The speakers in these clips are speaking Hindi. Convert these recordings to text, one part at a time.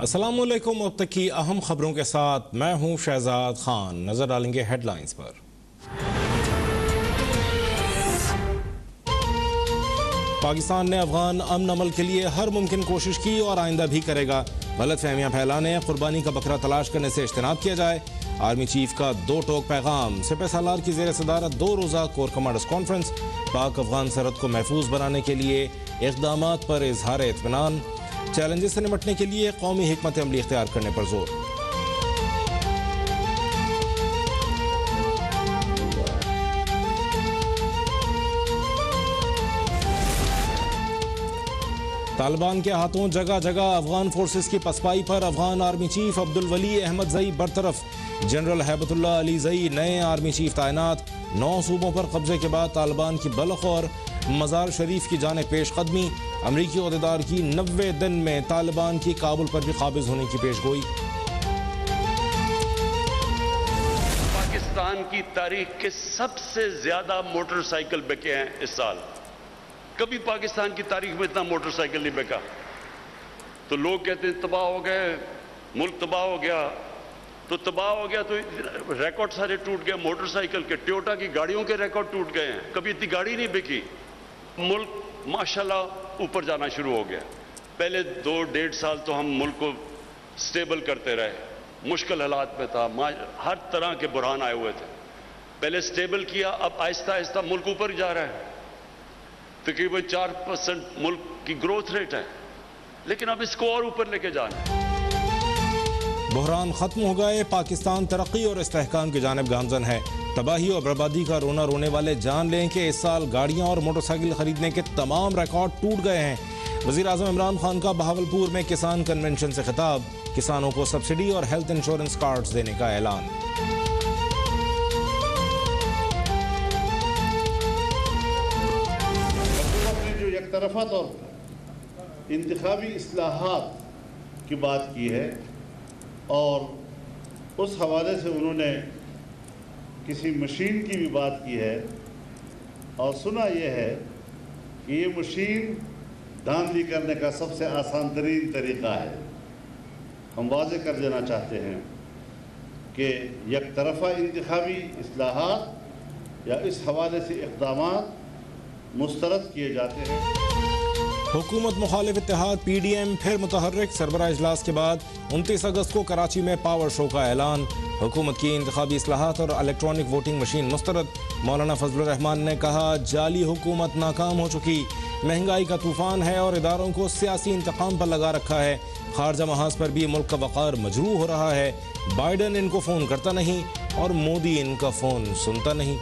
अस्सलामुअलैकुम। अब तक की अहम खबरों के साथ मैं हूं शहजाद खान। नजर डालेंगे हेडलाइंस पर। पाकिस्तान ने अफगान अमन अमल के लिए हर मुमकिन कोशिश की और आइंदा भी करेगा। गलत फहमियाँ फैलाने, कुर्बानी का बकरा तलाश करने से इज्तनाब किया जाए। आर्मी चीफ का दो टोक पैगाम। सिपह सालार की जेर सदारत 2 रोज़ा कोर कमांडर्स कॉन्फ्रेंस। पाक अफगान सरहद को महफूज बनाने के लिए इक़दामात पर इजहार इत्मीनान। चैलेंजेस से निपटने के लिए कौमी हिकमत अमली इख्तियार करने पर जोर। तालिबान के हाथों जगह जगह अफगान फोर्सेस की पसपाई पर अफगान आर्मी चीफ अब्दुल वली अहमद जई बरतरफ। जनरल हैबतुल्लाह अली जई नए आर्मी चीफ तैनात। 9 सूबों पर कब्जे के बाद तालिबान की बल्ख और मज़ार शरीफ की जाने पेशकदमी। अमरीकी ओहदेदार की 90 दिन में तालिबान की काबुल पर भी काबिज होने की पेशगोई। पाकिस्तान की तारीख के सबसे ज्यादा मोटरसाइकिल बिके हैं इस साल। कभी पाकिस्तान की तारीख में इतना मोटरसाइकिल नहीं बिका। तो लोग कहते हैं तबाह हो गए, मुल्क तबाह हो गया। तो तबाह हो गया तो रिकॉर्ड सारे टूट गए। मोटरसाइकिल के, टोयोटा की गाड़ियों के रिकॉर्ड टूट गए हैं। कभी इतनी गाड़ी नहीं बिकी। मुल्क माशाल्लाह ऊपर जाना शुरू हो गया। पहले 2-1.5 साल तो हम मुल्क को स्टेबल करते रहे। मुश्किल हालात में था, हर तरह के बुरहान आए हुए थे। पहले स्टेबल किया, अब आहिस्ता आहिस्ता मुल्क ऊपर जा रहा है। तकरीबन 4% मुल्क की ग्रोथ रेट है, लेकिन अब इसको और ऊपर लेके जाना है। बहरान खत्म हो गए, पाकिस्तान तरक्की और इस्तेहकाम की जानिब गामजन है। तबाही और बर्बादी का रोना रोने वाले जान लें कि इस साल गाड़ियां और मोटरसाइकिल खरीदने के तमाम रिकॉर्ड टूट गए हैं। वज़ीर आज़म इमरान खान का बहावलपुर में किसान कन्वेंशन से खिताब। किसानों को सब्सिडी और हेल्थ इंश्योरेंस कार्ड्स देने का ऐलान। तरफा तौर पर इंतखाबी इस्लाहात की बात की है और उस हवाले से उन्होंने किसी मशीन की भी बात की है और सुना यह है कि ये मशीन धांधली करने का सबसे आसान तरीन तरीक़ा है। हम वाज़ेह कर देना चाहते हैं कि एक तरफा इंतखाबी इस्लाहात या इस हवाले से इक़दामात मुस्तरद किए जाते हैं। हुकूमत मुखालिफ इत्तेहाद PDM फिर मुतहर्रिक। सरबराह इजलास के बाद 29 अगस्त को कराची में पावर शो का ऐलान। हुकूमत की इंतखाबी इस्लाहात और इलेक्ट्रॉनिक वोटिंग मशीन मुस्तरद। मौलाना फजलुर रहमान ने कहा जाली हुकूमत नाकाम हो चुकी। महंगाई का तूफान है और इदारों को सियासी इंतकाम पर लगा रखा है। खारजा महाज पर भी मुल्क का वक़ार मजरूह हो रहा है। बाइडन इनको फ़ोन करता नहीं और मोदी इनका फ़ोन सुनता नहीं।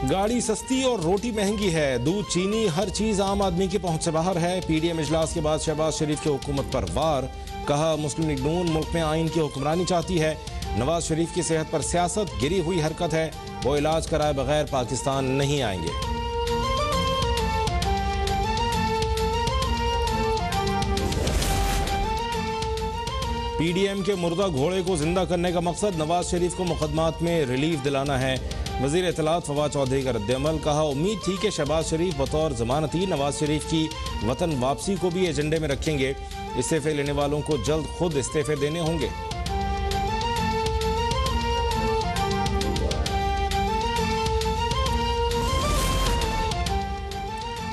गाड़ी सस्ती और रोटी महंगी है। दूध, चीनी, हर चीज आम आदमी की पहुंच से बाहर है। PDM इजलास के बाद शहबाज शरीफ की हुकूमत पर वार। कहा मुस्लिम लीग नून मुल्क में आइन की हुक्मरानी चाहती है। नवाज शरीफ की सेहत पर सियासत गिरी हुई हरकत है। वो इलाज कराए बगैर पाकिस्तान नहीं आएंगे। PDM के मुर्दा घोड़े को जिंदा करने का मकसद नवाज शरीफ को मुकदमात में रिलीफ दिलाना है। वज़ीर इत्तलात फवाद चौधरी का रद्द-ए-अमल। कहा उम्मीद थी कि शहबाज शरीफ बतौर जमानती नवाज शरीफ की वतन वापसी को भी एजेंडे में रखेंगे। इस्तीफे लेने वालों को जल्द खुद इस्तीफे देने होंगे।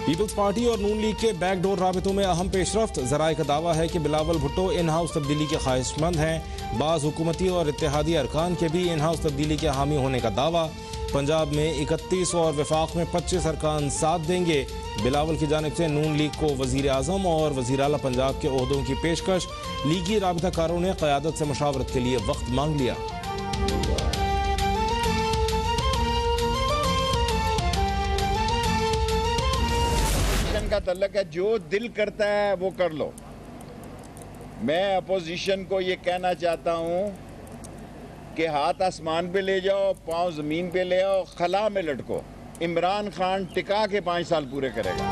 पीपल्स पार्टी और नून लीग के बैकडोर राबितों में अहम पेशरफ्त। ज़राए का दावा है कि बिलावल भुट्टो इन हाउस तब्दीली के ख्वाहिशमंद हैं। बाज़ हुकूमती और इत्तेहादी अरकान के भी इन हाउस तब्दीली के हामी होने का दावा। पंजाब में 31 और वफाक में 25 अरकान साथ देंगे। बिलावल की जानिब से नून लीग को वज़ीर आज़म और वज़ीर आला पंजाब के ओहदों की पेशकश। लीगी राबिताकारों ने क़यादत से मशावरत के लिए वक्त मांग लिया। का तल्लक है, जो दिल करता है वो कर लो। मैं अपोजिशन को ये कहना चाहता हूं कि हाथ आसमान पे ले जाओ, पांव जमीन पे ले आओ, खला में लटको। इमरान खान टिका के 5 साल पूरे करेगा।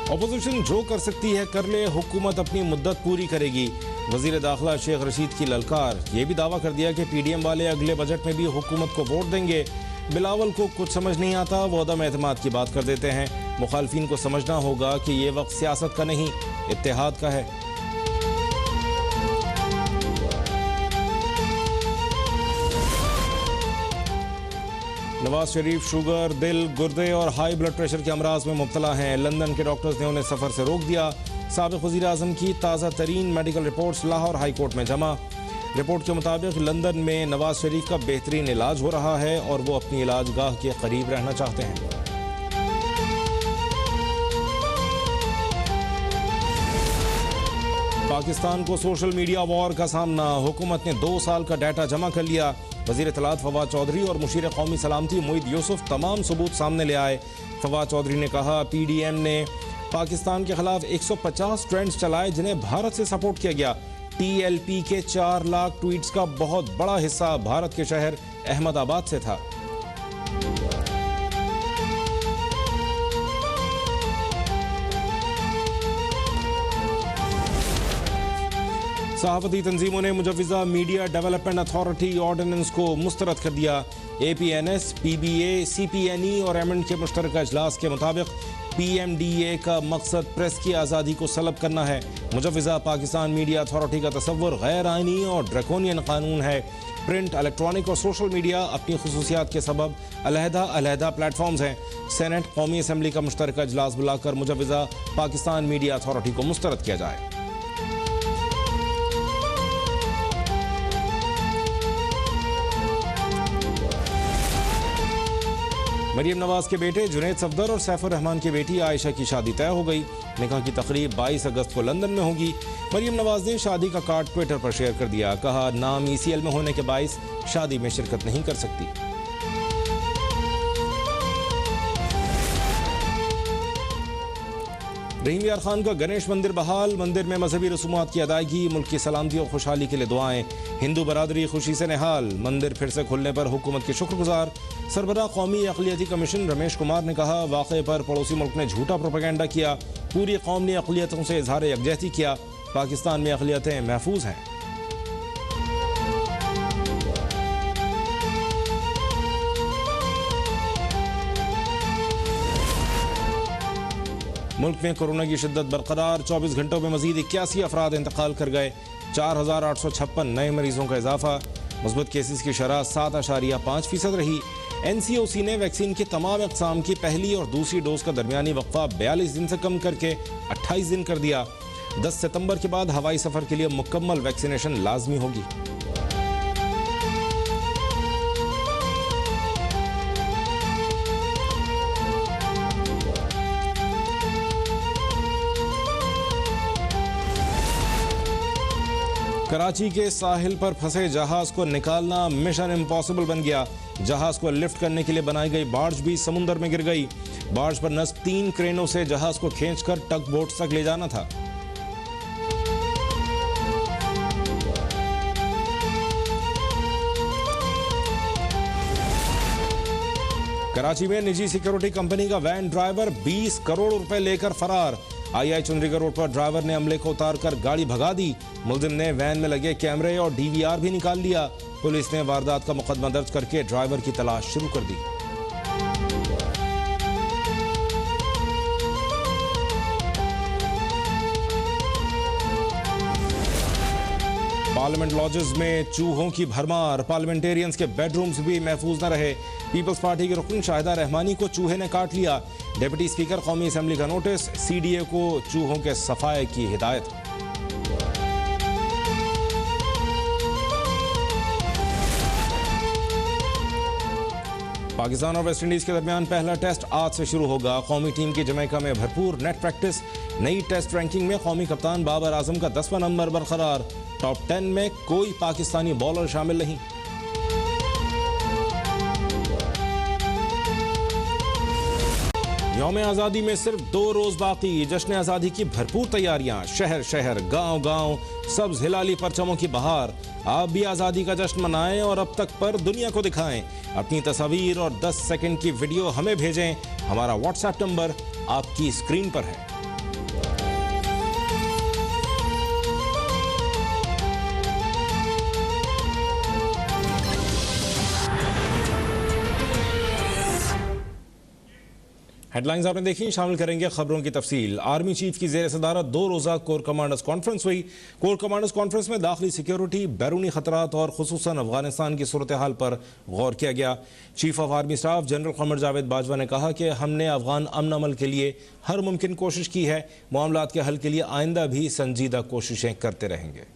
अपोजिशन जो कर सकती है कर ले, हुकूमत अपनी मुद्दत पूरी करेगी। वजीर दाखिला शेख रशीद की ललकार। ये भी दावा कर दिया कि PDM वाले अगले बजट में भी हुकूमत को वोट देंगे। बिलावल को कुछ समझ नहीं आता, वो अदम एतमाद की बात कर देते हैं। मुखालफिन को समझना होगा कि ये वक्त सियासत का नहीं, इत्तेहाद का है। नवाज शरीफ शुगर, दिल, गुर्दे और हाई ब्लड प्रेशर के अमराज में मुब्तला हैं। लंदन के डॉक्टर्स ने उन्हें सफ़र से रोक दिया। साबिक़ वज़ीर आज़म की ताज़ा तरीन medical reports Lahore high court में जमा। रिपोर्ट के मुताबिक लंदन में नवाज शरीफ का बेहतरीन इलाज हो रहा है और वो अपनी इलाज गाह के करीब रहना चाहते हैं। पाकिस्तान को सोशल मीडिया वॉर का सामना, हुकूमत ने 2 साल का डाटा जमा कर लिया। वज़ीर इत्तलात फवाद चौधरी और मुशीर कौमी सलामती मोईद यूसुफ तमाम सबूत सामने ले आए। फवाद चौधरी ने कहा, PDM ने पाकिस्तान के खिलाफ 150 ट्रेंड्स चलाए जिन्हें भारत से सपोर्ट किया गया। TLP के 4 लाख ट्वीट्स का बहुत बड़ा हिस्सा भारत के शहर अहमदाबाद से था। सहाफती तंजीमों ने मुजव्विज़ा मीडिया डेवलपमेंट अथॉरिटी ऑर्डिनेंस को मुस्तरद कर दिया। APNS, PBA, CPNE और एमएंड के मुश्तरका इजलास के मुताबिक PMDA का मकसद प्रेस की आज़ादी को सलब करना है। मुजव्विज़ा पाकिस्तान मीडिया अथॉरिटी का तसव्वुर गैर आइनी और ड्रैकोनियन कानून है। प्रिंट, इलेक्ट्रॉनिक और सोशल मीडिया अपनी खुसूसियात के सबब अलहदा प्लेटफॉर्म्स हैं। सेनेट कौमी असम्बली का मुश्तरका इजलास बुलाकर मुजव्विज़ा पाकिस्तान मीडिया अथॉरिटी को मुस्तरद किया जाए। मरियम नवाज के बेटे जुनैद सफदर और सैफुर रहमान की बेटी आयशा की शादी तय हो गई। निकाह की तकरीब 22 अगस्त को लंदन में होगी। मरियम नवाज ने शादी का कार्ड ट्विटर पर शेयर कर दिया। कहा, नाम ECL में होने के बाइस शादी में शिरकत नहीं कर सकती। रहीम यार खान का गणेश मंदिर बहाल, मंदिर में मजहबी रसूमात की अदायगी, मुल्क की सलामती और खुशहाली के लिए दुआएं। हिंदू बरादरी खुशी से निहाल, मंदिर फिर से खुलने पर हुकूमत के शुक्रगुजार। सरबराह कौमी अक़लियती कमीशन रमेश कुमार ने कहा, वाक़े पर पड़ोसी मुल्क ने झूठा प्रोपेगेंडा किया, पूरी कौम ने अक़लियतों से इजहार यकजहती किया, पाकिस्तान में अक़लियतें महफूज हैं। मुल्क में कोरोना की शिद्दत बरकरार, 24 घंटों में मजीद 81 अफराद इंतकाल कर गए। 4,856 नए मरीजों का इजाफा। मुस्बत केसेस की शरह 7.5% रही। NCOC ने वैक्सीन के तमाम अक़साम की पहली और दूसरी डोज का दरमियानी वक्फा 42 दिन से कम करके 28 दिन कर दिया। 10 सितंबर के बाद हवाई सफ़र के लिए मुकम्मल वैक्सीनेशन लाजमी होगी। कराची के साहिल पर फंसे जहाज को निकालना मिशन इम्पॉसिबल बन गया। जहाज को लिफ्ट करने के लिए बनाई गई बार्ज भी समुंदर में गिर गई। बार्ज पर नस्ब 3 क्रेनों से जहाज को खींचकर टग बोट तक ले जाना था। कराची में निजी सिक्योरिटी कंपनी का वैन ड्राइवर 20 करोड़ रुपए लेकर फरार। II चुनरीगढ़ रोड पर ड्राइवर ने अमले को उतारकर गाड़ी भगा दी। मुलजिम ने वैन में लगे कैमरे और DVR भी निकाल लिया। पुलिस ने वारदात का मुकदमा दर्ज करके ड्राइवर की तलाश शुरू कर दी। पार्लियामेंट लॉजेस में चूहों की भरमार, पार्लियामेंटेरियंस के बेडरूम्स भी महफूज न रहे। पीपल्स पार्टी के रुकन शाहिदा रहमानी को चूहे ने काट लिया। डिप्टी स्पीकर कौमी असेंबली का नोटिस, CDA को चूहों के सफाए की हिदायत। पाकिस्तान और वेस्ट इंडीज के दरमियान पहला टेस्ट आज से शुरू होगा। कौमी टीम की जमैका में भरपूर नेट प्रैक्टिस। नई टेस्ट रैंकिंग में कौमी कप्तान बाबर आजम का 10वां नंबर बरकरार। टॉप 10 में कोई पाकिस्तानी बॉलर शामिल नहीं। यौम आज़ादी में सिर्फ 2 रोज बाकी। जश्न आज़ादी की भरपूर तैयारियां, शहर शहर गांव गांव सब्ज हिलाली परचमों की बहार। आप भी आज़ादी का जश्न मनाएं और अब तक पर दुनिया को दिखाएं। अपनी तस्वीर और 10 सेकंड की वीडियो हमें भेजें। हमारा WhatsApp नंबर आपकी स्क्रीन पर है। हेडलाइंस आपने देखी, शामिल करेंगे खबरों की तफसील। आर्मी चीफ की जेर सदारत 2 रोज़ा कोर कमांडर्स कॉन्फ्रेंस हुई। कोर कमांडर्स कॉन्फ्रेंस में दाखिली सिक्योरिटी, बैरूनी खतरात और खुसूसन अफगानिस्तान की सूरत हाल पर गौर किया गया। Chief of army staff general Qamar Javed Bajwa ने कहा कि हमने अफगान अमन अमल के लिए हर मुमकिन कोशिश की है, मामलात के हल के लिए आइंदा भी संजीदा कोशिशें करते रहेंगे।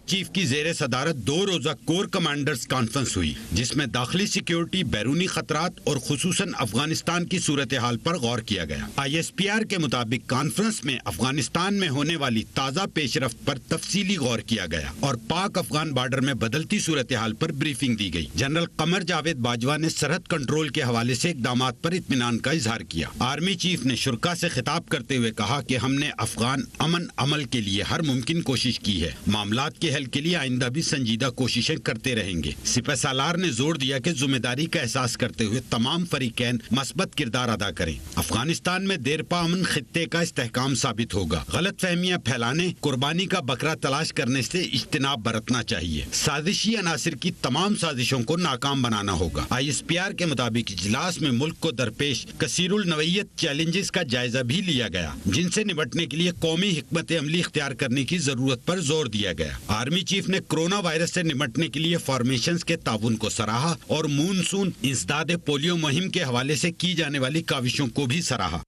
चीफ की जेर सदारत 2 रोजा कोर कमांडर्स कॉन्फ्रेंस हुई, जिसमें दाखिली सिक्योरिटी, बैरूनी खतरात और खुसूसन अफगानिस्तान की सूरत हाल पर गौर किया गया। ISPR के मुताबिक कॉन्फ्रेंस में अफगानिस्तान में होने वाली ताज़ा पेशरफ्त पर तफसीली गौर किया गया और पाक अफगान बॉर्डर में बदलती सूरत हाल पर ब्रीफिंग दी गई। जनरल कमर जावेद बाजवा ने सरहद कंट्रोल के हवाले से इकदाम पर इत्मीनान का इजहार किया। आर्मी चीफ ने शुरा से खिताब करते हुए कहा कि हमने अफगान अमन अमल के लिए हर मुमकिन कोशिश की है, मामलात के हल के लिए आइंदा भी संजीदा कोशिशें करते रहेंगे। सिपह सालार ने जोर दिया कि जिम्मेदारी का एहसास करते हुए तमाम फरीकैन मस्बत किरदार अदा करें। अफगानिस्तान में देरपा अमन खित्ते का इस्तेहकाम साबित होगा। गलत फहमियां फैलाने, कुर्बानी का बकरा तलाश करने से इज्तनाब बरतना चाहिए। साजिशी अनासिर की तमाम साजिशों को नाकाम बनाना होगा। ISPR के मुताबिक इजलास में मुल्क को दरपेश कसीरुल नवैयत चैलेंजेस का जायजा भी लिया गया, जिनसे निपटने के लिए कौमी हिकमत अमली इख्तियार करने की जरूरत पर जोर दिया गया। आर्मी चीफ ने कोरोना वायरस से निपटने के लिए फॉर्मेशंस के ताउन को सराहा और मूनसून इंसदाद पोलियो मुहिम के हवाले से की जाने वाली काविशों को भी सराहा।